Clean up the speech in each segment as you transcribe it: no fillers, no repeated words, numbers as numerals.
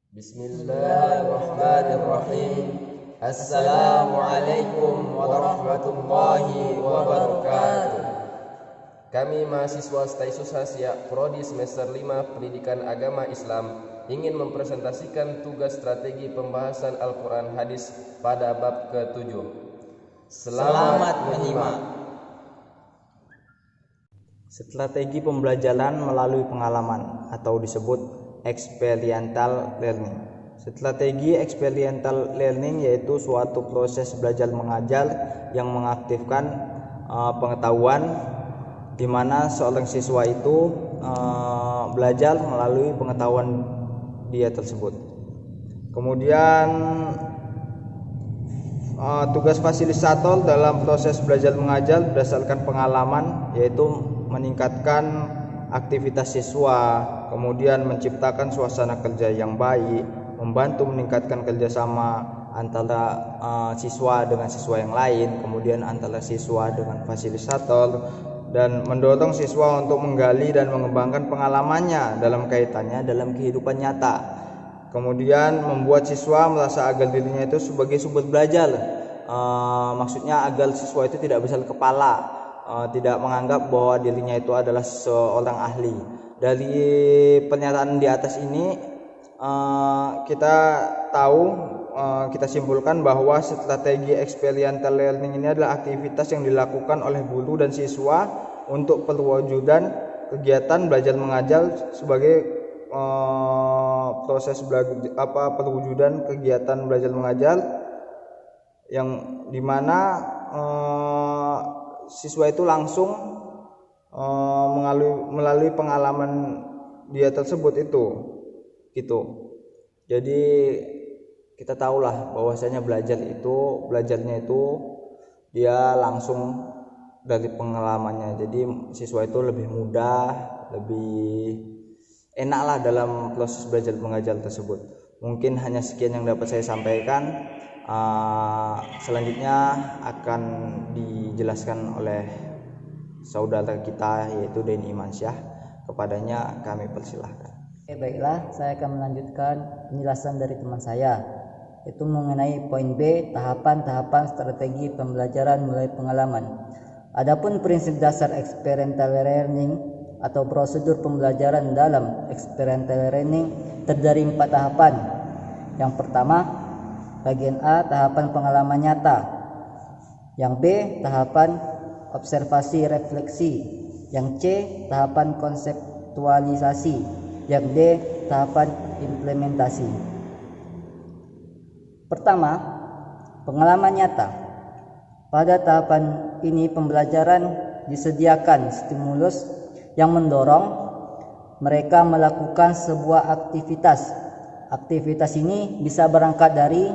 Bismillahirrahmanirrahim. Assalamualaikum warahmatullahi wabarakatuh. Kami mahasiswa Staisus Hasya Prodi semester 5 Pendidikan Agama Islam ingin mempresentasikan tugas strategi pembahasan Al-Quran Hadis pada bab ke-7. Selamat menyimak. Strategi pembelajaran melalui pengalaman atau disebut experiential learning. Strategi experiential learning yaitu suatu proses belajar mengajar yang mengaktifkan pengetahuan di mana seorang siswa itu belajar melalui pengetahuan dia tersebut. Kemudian tugas fasilitator dalam proses belajar mengajar berdasarkan pengalaman yaitu meningkatkan aktivitas siswa, kemudian menciptakan suasana kerja yang baik, membantu meningkatkan kerjasama antara siswa dengan siswa yang lain, kemudian antara siswa dengan fasilitator, dan mendorong siswa untuk menggali dan mengembangkan pengalamannya dalam kaitannya dalam kehidupan nyata. Kemudian membuat siswa merasa agar dirinya itu sebagai sumber belajar, maksudnya agar siswa itu tidak besar kepala, tidak menganggap bahwa dirinya itu adalah seorang ahli. Dari pernyataan di atas ini kita tahu, kita simpulkan bahwa strategi experiential learning ini adalah aktivitas yang dilakukan oleh guru dan siswa untuk perwujudan kegiatan belajar mengajar sebagai proses perwujudan kegiatan belajar mengajar yang dimana siswa itu langsung melalui pengalaman dia tersebut itu gitu. Jadi kita tahulah bahwasanya belajarnya itu dia langsung dari pengalamannya. Jadi siswa itu lebih mudah, lebih enaklah dalam proses belajar mengajar tersebut. Mungkin hanya sekian yang dapat saya sampaikan. Selanjutnya akan dijelaskan oleh saudara kita yaitu Denny Imansyah. Kepadanya kami persilahkan. Baiklah, saya akan melanjutkan penjelasan dari teman saya, yaitu mengenai poin B, tahapan-tahapan strategi pembelajaran mulai pengalaman. Adapun prinsip dasar experiential learning atau prosedur pembelajaran dalam experiential learning terdiri 4 tahapan. Yang pertama, bagian A, tahapan pengalaman nyata. Yang B, tahapan observasi refleksi. Yang C, tahapan konseptualisasi. Yang D, tahapan implementasi. Pertama, pengalaman nyata. Pada tahapan ini pembelajaran disediakan stimulus yang mendorong mereka melakukan sebuah aktivitas. Aktivitas ini bisa berangkat dari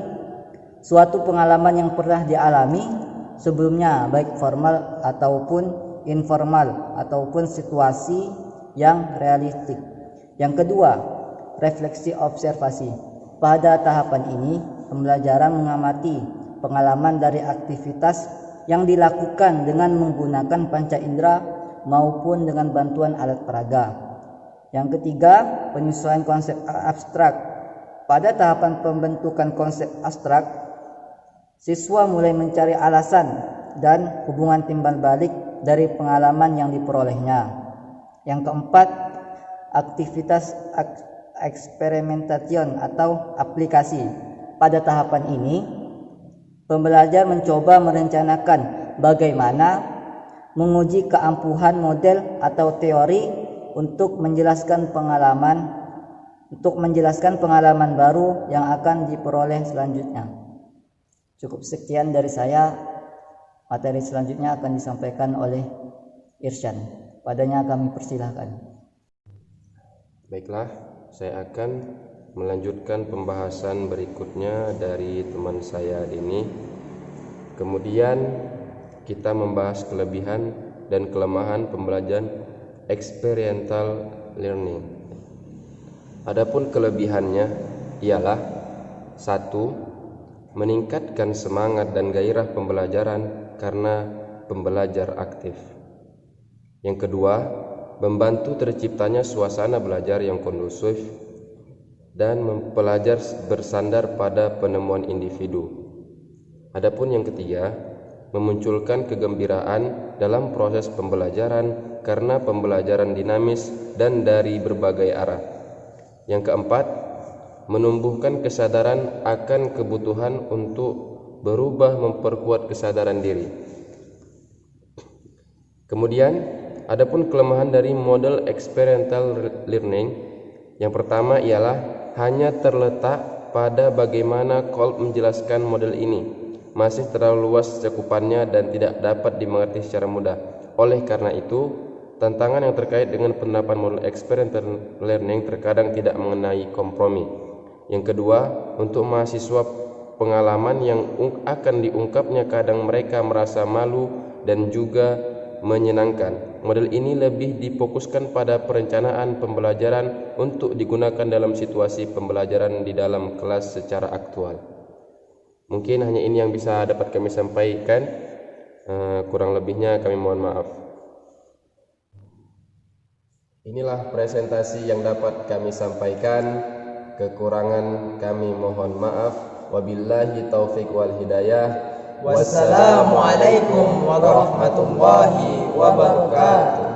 suatu pengalaman yang pernah dialami sebelumnya, baik formal ataupun informal ataupun situasi yang realistik. Yang kedua, refleksi observasi. Pada tahapan ini, pembelajaran mengamati pengalaman dari aktivitas yang dilakukan dengan menggunakan panca indera maupun dengan bantuan alat peraga. Yang ketiga, penyesuaian konsep abstrak. Pada tahapan pembentukan konsep abstrak, siswa mulai mencari alasan dan hubungan timbal balik dari pengalaman yang diperolehnya. Yang keempat, aktivitas eksperimentation atau aplikasi. Pada tahapan ini, pembelajar mencoba merencanakan bagaimana menguji keampuhan model atau teori untuk menjelaskan pengalaman baru yang akan diperoleh selanjutnya. Cukup sekian dari saya. Materi selanjutnya akan disampaikan oleh Irsyan. Padanya kami persilahkan. Baiklah, saya akan melanjutkan pembahasan berikutnya dari teman saya ini. Kemudian kita membahas kelebihan dan kelemahan pembelajaran experiential learning. Adapun kelebihannya ialah 1. Meningkatkan semangat dan gairah pembelajaran karena pembelajar aktif. Yang kedua, membantu terciptanya suasana belajar yang kondusif. dan pelajar bersandar pada penemuan individu. Adapun yang ketiga, memunculkan kegembiraan dalam proses pembelajaran karena pembelajaran dinamis dan dari berbagai arah. Yang keempat, menumbuhkan kesadaran akan kebutuhan untuk berubah memperkuat kesadaran diri. Kemudian, adapun kelemahan dari model experiential learning, yang pertama ialah hanya terletak pada bagaimana Kolb menjelaskan model ini. Masih terlalu luas cakupannya dan tidak dapat dimengerti secara mudah. Oleh karena itu, tantangan yang terkait dengan penerapan model experiential learning terkadang tidak mengenai kompromi. Yang kedua, untuk mahasiswa, pengalaman yang akan diungkapnya kadang mereka merasa malu dan juga menyenangkan. Model ini lebih difokuskan pada perencanaan pembelajaran untuk digunakan dalam situasi pembelajaran di dalam kelas secara aktual. Mungkin hanya ini yang bisa dapat kami sampaikan, kurang lebihnya kami mohon maaf. Inilah presentasi yang dapat kami sampaikan, kekurangan kami mohon maaf. Wabillahi taufiq wal hidayah. Wassalamualaikum warahmatullahi wabarakatuh.